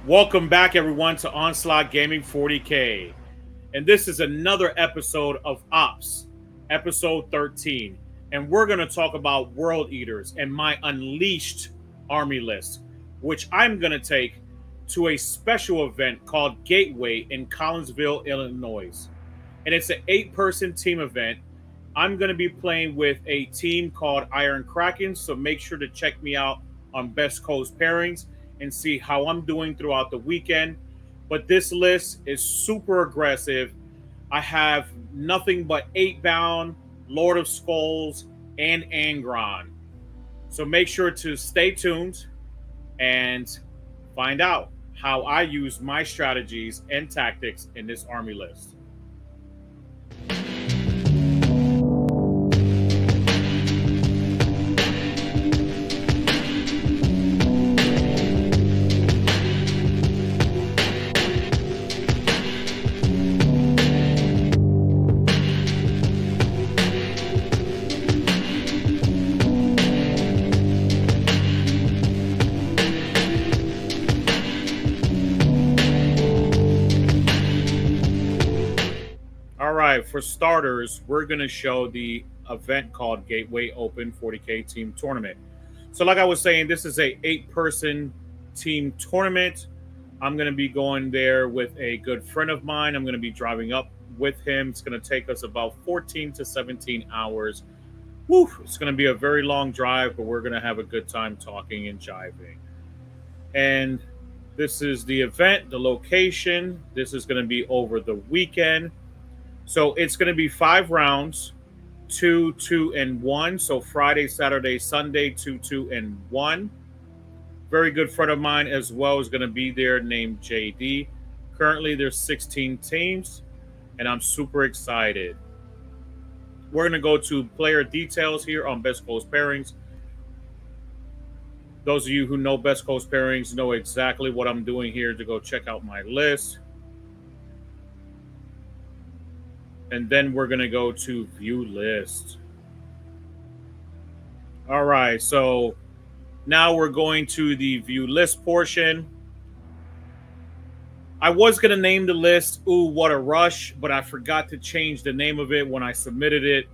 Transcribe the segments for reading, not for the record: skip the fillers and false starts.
Welcome back, everyone, to Onslaught Gaming 40K. And this is another episode of Ops, episode 13. And we're going to talk about World Eaters and my Unleashed army list, which I'm going to take to a special event called Gateway in Collinsville, Illinois. And it's an 8-person team event. I'm going to be playing with a team called Iron Kraken, so make sure to check me out on Best Coast Pairings and see how I'm doing throughout the weekend. But this list is super aggressive. I have nothing but 8-bound, Lord of Skulls, and Angron. So make sure to stay tuned and find out how I use my strategies and tactics in this army list. For starters, we're going to show the event called Gateway Open 40K Team Tournament. So like I was saying, this is a 8-person team tournament. I'm going to be going there with a good friend of mine. I'm going to be driving up with him. It's going to take us about 14 to 17 hours. Woo, it's going to be a very long drive, but we're going to have a good time talking and jiving. And this is the event, the location. This is going to be over the weekend. So it's going to be 5 rounds, 2, 2, and 1. So Friday, Saturday, Sunday, 2, 2, and 1. Very good friend of mine as well is going to be there named JD. Currently, there's 16 teams, and I'm super excited. We're going to go to player details here on Best Coast Pairings. Those of you who know Best Coast Pairings know exactly what I'm doing here to go check out my list. And then we're going to go to view list. All right, so now we're going to the view list portion. I was going to name the list, Ooh, What a Rush, but I forgot to change the name of it when I submitted it.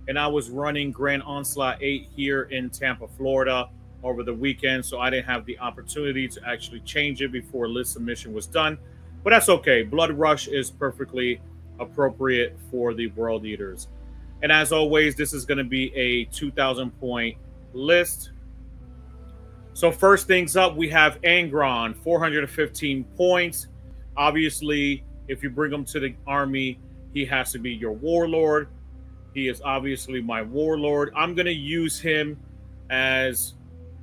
And I was running Grand Onslaught 8 here in Tampa, Florida over the weekend, so I didn't have the opportunity to actually change it before list submission was done. But that's okay. Blood Rush is perfectly appropriate for the World Eaters. And as always, this is going to be a 2,000 point list. So first things up, we have Angron, 415 points. Obviously, if you bring him to the army, he has to be your warlord. He is obviously my warlord. I'm going to use him as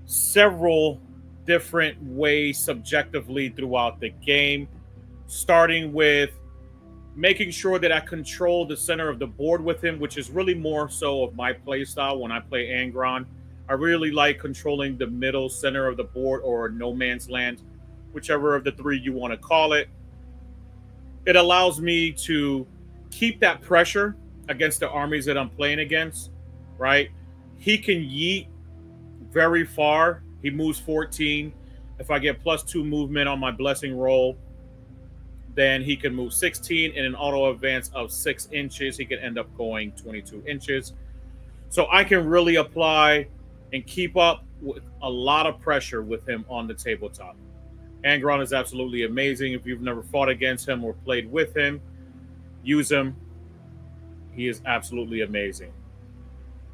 several different ways subjectively throughout the game, starting with making sure that I control the center of the board with him, which is really more so of my play style when I play Angron. I really like controlling the middle center of the board, or no man's land, whichever of the 3 you want to call it. It allows me to keep that pressure against the armies that I'm playing against, right? He can yeet very far. He moves 14. If I get +2 movement on my blessing roll, then he can move 16 in an auto advance of 6 inches. He can end up going 22 inches. So I can really apply and keep up with a lot of pressure with him on the tabletop. Angron is absolutely amazing. If you've never fought against him or played with him, use him. He is absolutely amazing.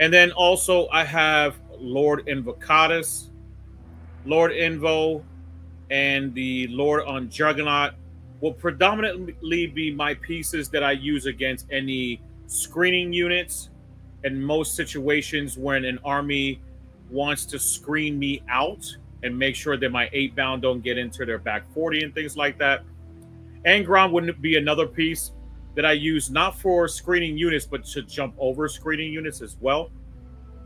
And then also I have Lord Invocatus, Lord Invo, and the Lord on Juggernaut will predominantly be my pieces that I use against any screening units. In most situations when an army wants to screen me out and make sure that my 8-bound don't get into their back 40 and things like that. Angron wouldn't be another piece that I use not for screening units, but to jump over screening units as well.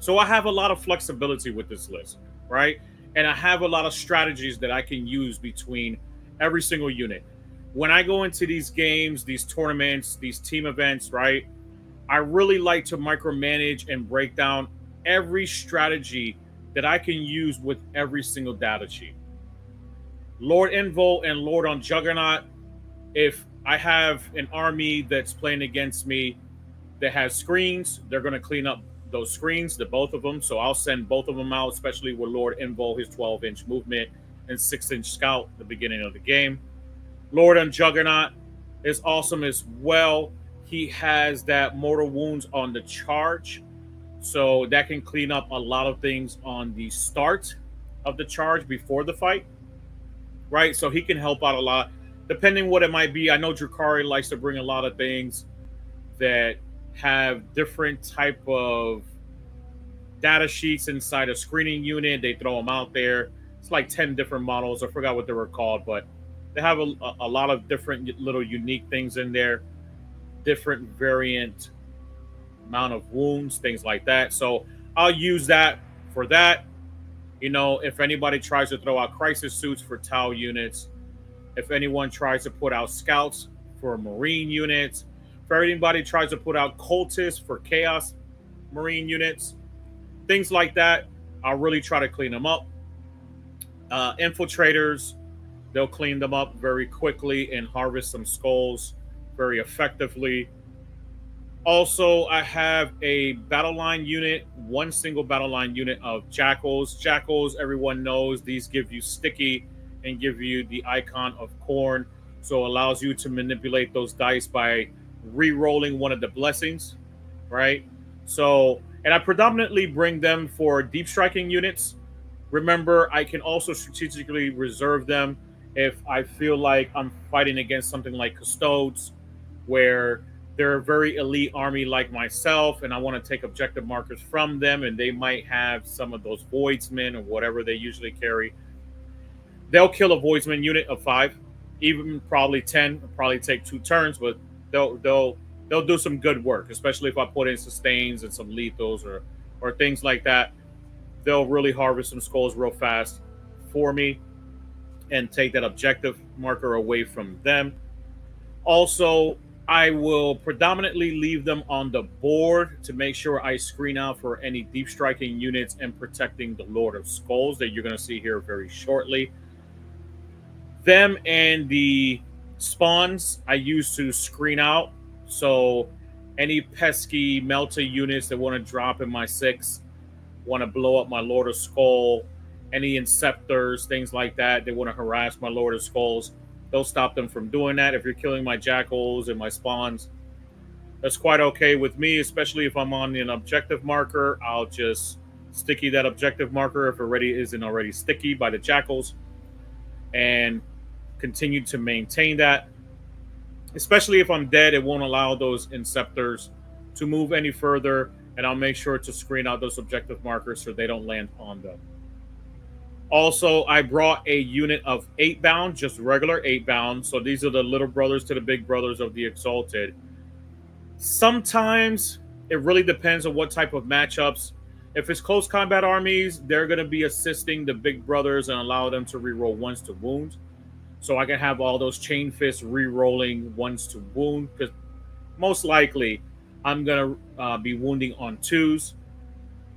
So I have a lot of flexibility with this list, right? And I have a lot of strategies that I can use between every single unit. When I go into these games, these tournaments, these team events, right, I really like to micromanage and break down every strategy that I can use with every single data sheet. Lord Invo and Lord on Juggernaut, if I have an army that's playing against me that has screens, they're going to clean up those screens, the both of them. So I'll send both of them out, especially with Lord Invo, his 12-inch movement and 6-inch scout at the beginning of the game. Lord on Juggernaut is awesome as well. He has that mortal wounds on the charge, so that can clean up a lot of things on the start of the charge before the fight, right? So he can help out a lot, depending what it might be. I know Drakari likes to bring a lot of things that have different type of data sheets inside a screening unit. They throw them out there. It's like 10 different models. I forgot what they were called, but they have a lot of different little unique things in there, different variant amount of wounds, things like that. So I'll use that for that. You know, if anybody tries to throw out crisis suits for Tau units, if anyone tries to put out scouts for Marine units, if anybody tries to put out cultists for Chaos Marine units, things like that, I'll really try to clean them up. Infiltrators, they'll clean them up very quickly and harvest some skulls very effectively. Also, I have a battle line unit, one single battle line unit of Jackals. Jackals, everyone knows, these give you sticky and give you the icon of corn. So it allows you to manipulate those dice by re-rolling one of the blessings, right? So, and I predominantly bring them for deep striking units. Remember, I can also strategically reserve them if I feel like I'm fighting against something like Custodes, where they're a very elite army like myself, and I want to take objective markers from them, and they might have some of those Voidsmen or whatever they usually carry. They'll kill a Voidsman unit of 5, even probably 10. It'll probably take 2 turns, but they'll do some good work, especially if I put in sustains and some lethals or things like that. They'll really harvest some skulls real fast for me and take that objective marker away from them. Also, I will predominantly leave them on the board to make sure I screen out for any deep striking units and protecting the Lord of Skulls that you're going to see here very shortly. Them and the spawns I use to screen out. So any pesky Melta units that want to drop in my 6, want to blow up my Lord of Skull, any Inceptors, things like that, they want to harass my Lord of Skulls, they'll stop them from doing that. If you're killing my Jackals and my spawns, that's quite okay with me, especially if I'm on an objective marker. I'll just sticky that objective marker if it isn't already sticky by the Jackals and continue to maintain that. Especially if I'm dead, it won't allow those Inceptors to move any further, and I'll make sure to screen out those objective markers so they don't land on them. Also, I brought a unit of 8-bound, just regular 8-bound. So these are the little brothers to the big brothers of the Exalted. Sometimes it really depends on what type of matchups. If it's close combat armies, they're going to be assisting the big brothers and allow them to reroll 1s to wound. So I can have all those chain fists re-rolling 1s to wound, because most likely I'm going to be wounding on 2s.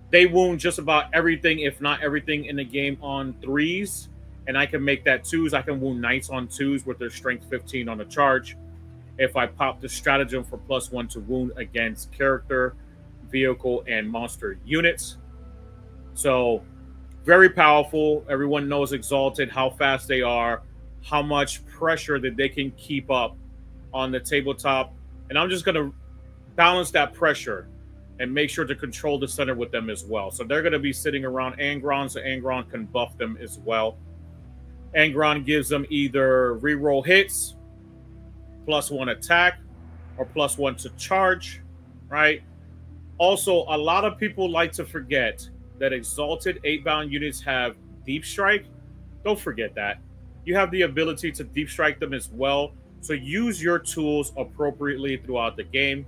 They wound just about everything, if not everything, in the game on 3s. And I can make that 2s. I can wound knights on 2s with their strength 15 on the charge. If I pop the stratagem for +1 to wound against character, vehicle, and monster units. So, very powerful. Everyone knows Exalted, how fast they are, how much pressure that they can keep up on the tabletop. And I'm just going to balance that pressure and make sure to control the center with them as well. So they're going to be sitting around Angron, so Angron can buff them as well. Angron gives them either reroll hits, +1 attack, or +1 to charge, right? Also, a lot of people like to forget that Exalted 8-bound units have Deep Strike. Don't forget that. You have the ability to Deep Strike them as well. So use your tools appropriately throughout the game.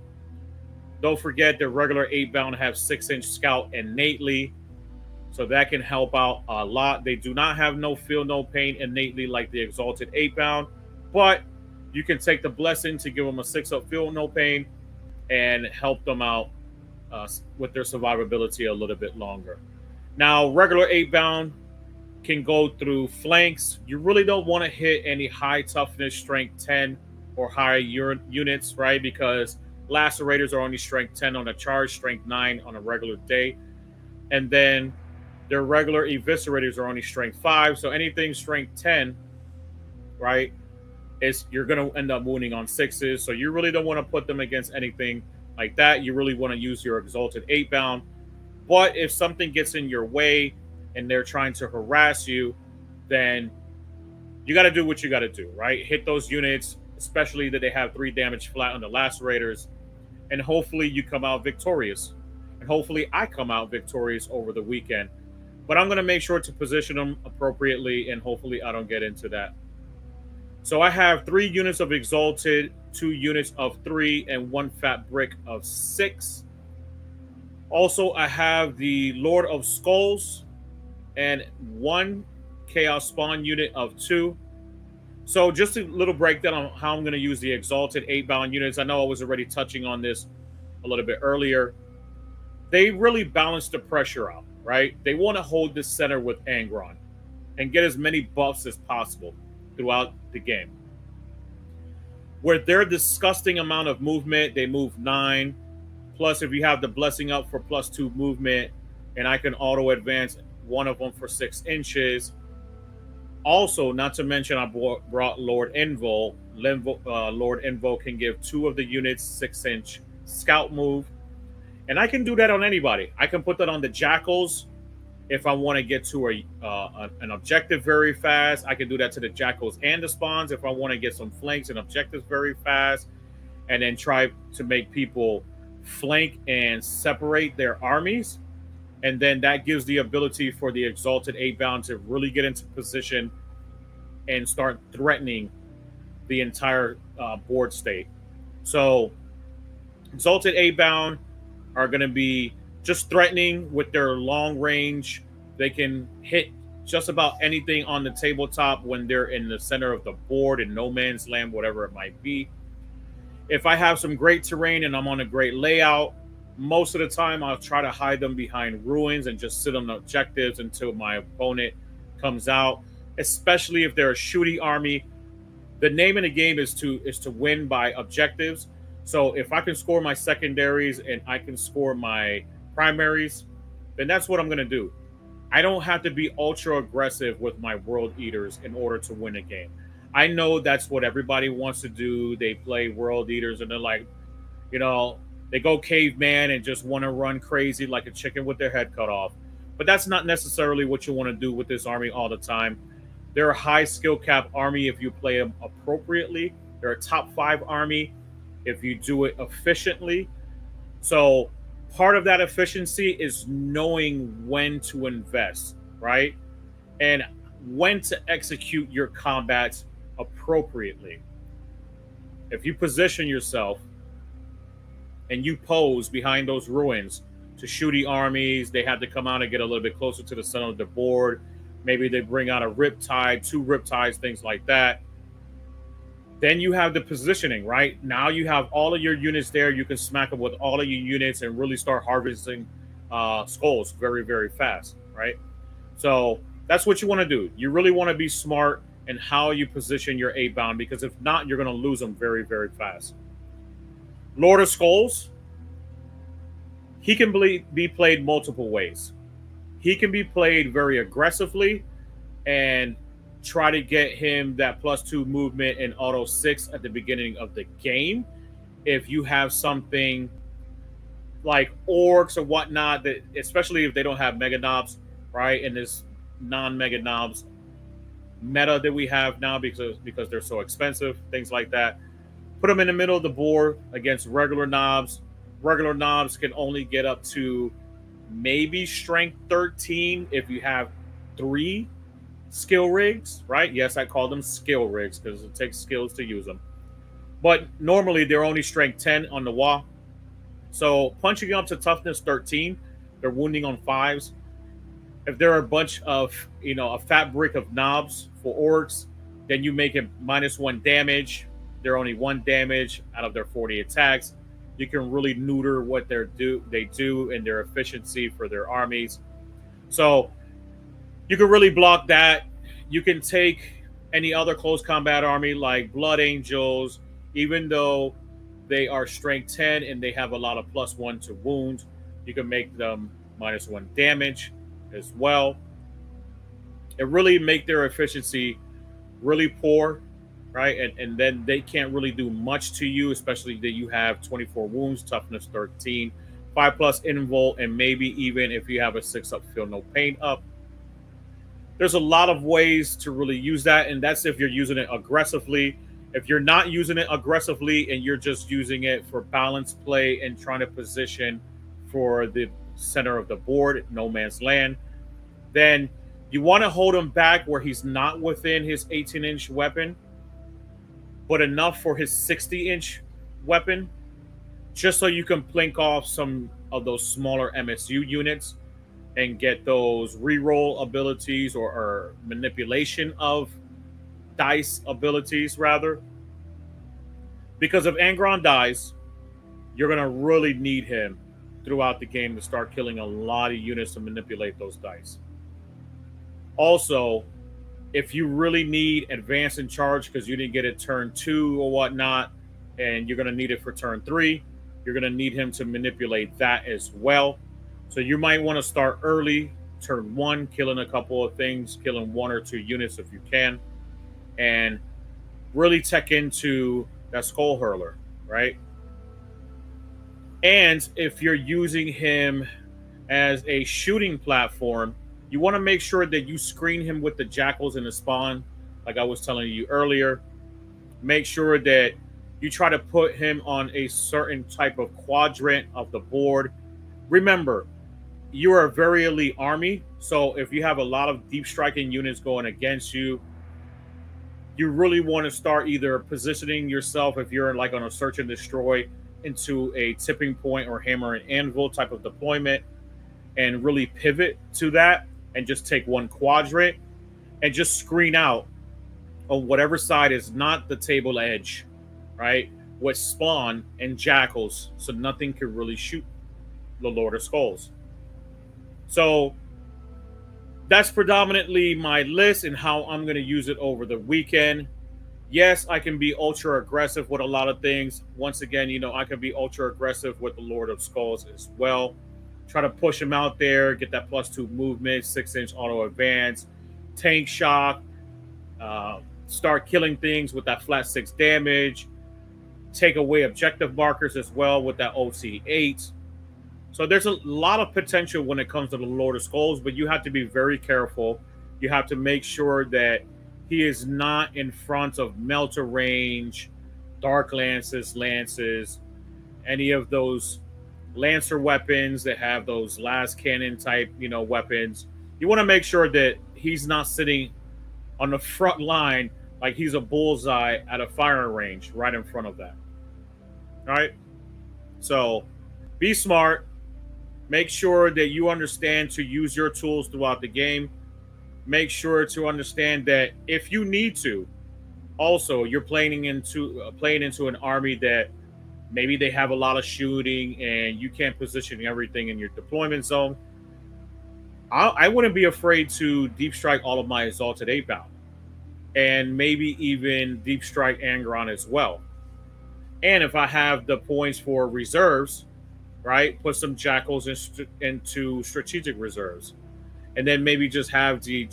Don't forget the regular 8-bound have 6-inch scout innately, so that can help out a lot. They do not have no feel, no pain innately like the Exalted 8-bound, but you can take the blessing to give them a 6-up feel, no pain, and help them out with their survivability a little bit longer. Now, regular 8-bound can go through flanks. You really don't want to hit any high toughness strength 10 or higher units, right? Because lacerators are only strength 10 on a charge, strength 9 on a regular day. And then their regular eviscerators are only strength 5. So anything strength 10, right, you're going to end up wounding on 6s. So you really don't want to put them against anything like that. You really want to use your exalted 8-bound. But if something gets in your way and they're trying to harass you, then you got to do what you got to do, right? Hit those units, especially that they have 3 damage flat on the lacerators, and hopefully you come out victorious. And hopefully I come out victorious over the weekend. But I'm going to make sure to position them appropriately, and hopefully I don't get into that. So I have 3 units of exalted, 2 units of 3, and 1 fat brick of 6. Also, I have the Lord of Skulls and 1 Chaos Spawn unit of 2. So just a little breakdown on how I'm going to use the exalted 8-bound units. I know I was already touching on this a little bit earlier. They really balance the pressure out, right? They want to hold this center with Angron and get as many buffs as possible throughout the game. With their disgusting amount of movement, they move 9. Plus, if you have the blessing up for +2 movement, and I can auto advance one of them for 6 inches. Also, not to mention, I brought Lord Invo. Lord Invo can give 2 of the units 6-inch scout move. And I can do that on anybody. I can put that on the Jackals if I want to get to an objective very fast. I can do that to the Jackals and the Spawns if I want to get some flanks and objectives very fast. And then try to make people flank and separate their armies. And then that gives the ability for the exalted 8-bound to really get into position and start threatening the entire board state. So exalted 8-bound are going to be just threatening with their long range. They can hit just about anything on the tabletop when they're in the center of the board, in no man's land, whatever it might be. If I have some great terrain and I'm on a great layout, most of the time I'll try to hide them behind ruins and just sit on objectives until my opponent comes out, especially if they're a shooty army. The name of the game is to win by objectives. So if I can score my secondaries and I can score my primaries, then that's what I'm going to do. I don't have to be ultra aggressive with my World Eaters in order to win a game. I know that's what everybody wants to do. They play World Eaters and they're like, you know, they go caveman and just want to run crazy like a chicken with their head cut off. But that's not necessarily what you want to do with this army all the time. They're a high skill cap army if you play them appropriately. They're a top 5 army if you do it efficiently. So part of that efficiency is knowing when to invest, right? And when to execute your combats appropriately. If you position yourself and you pose behind those ruins to shooty armies, they have to come out and get a little bit closer to the center of the board. Maybe they bring out a Riptide, 2 Riptides, things like that. Then you have the positioning, right? Now you have all of your units there. You can smack them with all of your units and really start harvesting skulls very, very fast, right? So that's what you want to do. You really want to be smart in how you position your 8-bound, because if not, you're going to lose them very, very fast. Lord of Skulls, he can be played multiple ways. He can be played very aggressively and try to get him that +2 movement and auto 6 at the beginning of the game. If you have something like orcs or whatnot, that especially if they don't have mega knobs, right? And this non-mega knobs meta that we have now because they're so expensive, things like that. Put them in the middle of the board against regular knobs. Regular knobs can only get up to maybe strength 13 if you have 3 skill rigs, right? Yes, I call them skill rigs because it takes skills to use them. But normally they're only strength 10 on the wall. So punching up to toughness 13, they're wounding on 5s. If there are a bunch of, a fat brick of knobs for orcs, then you make it -1 damage. They're only 1 damage out of their 40 attacks. You can really neuter what they do and their efficiency for their armies. So You can really block that. You can take any other close combat army like Blood Angels, even though they are strength 10 and they have a lot of +1 to wound. You can make them -1 damage as well. It really make their efficiency really poor, right? And then they can't really do much to you, especially that you have 24 wounds, toughness 13, 5+ invul, and maybe even if you have a 6-up feel no pain up. There's a lot of ways to really use that, and that's if you're using it aggressively. If you're not using it aggressively and you're just using it for balanced play and trying to position for the center of the board, no man's land, then you want to hold him back where he's not within his 18-inch weapon, but enough for his 60-inch weapon, just so you can plink off some of those smaller MSU units and get those reroll abilities or manipulation of dice abilities, rather. Because if Angron dies, you're going to really need him throughout the game to start killing a lot of units to manipulate those dice. Also, if you really need advance and charge because you didn't get it turn 2 or whatnot, and you're going to need it for turn 3, you're going to need him to manipulate that as well. So you might want to start early, turn 1, killing a couple of things, killing 1 or 2 units if you can, and really tech into that Skull Hurler, right? And if you're using him as a shooting platform, you want to make sure that you screen him with the Jackals and the Spawn, like I was telling you earlier. Make sure that you try to put him on a certain type of quadrant of the board. Remember, you are a very elite army, so if you have a lot of deep striking units going against you, you really want to start either positioning yourself, if you're like on a search and destroy, into a tipping point or hammer and anvil type of deployment, and really pivot to that and just take one quadrant and just screen out on whatever side is not the table edge, right? With Spawn and Jackals, so nothing can really shoot the Lord of Skulls. So that's predominantly my list and how I'm going to use it over the weekend. Yes, I can be ultra aggressive with a lot of things. Once again, you know, I can be ultra aggressive with the Lord of Skulls as well. Try to push him out there, get that +2 movement, 6-inch auto advance, tank shock, start killing things with that flat 6 damage, take away objective markers as well with that OC8. So there's a lot of potential when it comes to the Lord of Skulls, but you have to be very careful. You have to make sure that he is not in front of Melter Range, Dark Lances, any of those Lancer weapons that have those last cannon type, you know, weapons. You want to make sure that he's not sitting on the front line like he's a bullseye at a firing range right in front of that. All right? So be smart. Make sure that you understand to use your tools throughout the game. Make sure to understand that if you need to, also you're playing into an army that maybe they have a lot of shooting and you can't position everything in your deployment zone. I wouldn't be afraid to deep strike all of my Exalted 8-bound and maybe even deep strike Angron as well. And if I have the points for reserves, right, put some Jackals into strategic reserves. And then maybe just have the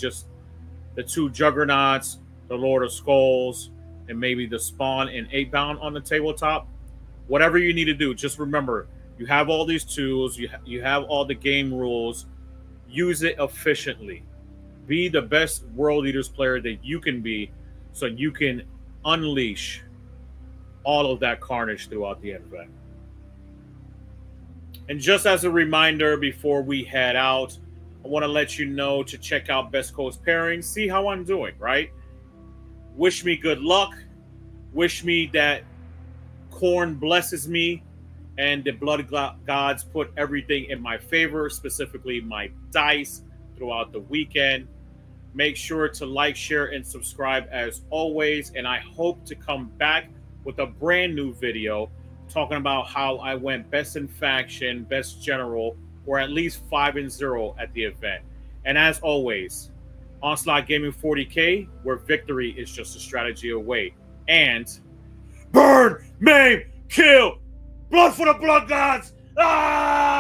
2 Juggernauts, the Lord of Skulls, and maybe the Spawn and 8-bound on the tabletop. Whatever you need to do, just remember, you have all these tools, you have all the game rules. Use it efficiently. Be the best World Eaters player that you can be so you can unleash all of that carnage throughout the event. And just as a reminder before we head out, I want to let you know to check out Best Coast Pairings, see how I'm doing, right? Wish me good luck. Wish me that Khorne blesses me and the blood gods put everything in my favor, specifically my dice, throughout the weekend. Make sure to like, share, and subscribe as always. And I hope to come back with a brand new video talking about how I went best in faction, best general, or at least 5-0 at the event. And as always, Onslaught Gaming 40K, where victory is just a strategy away. And burn, maim, kill, blood for the blood gods! Ah!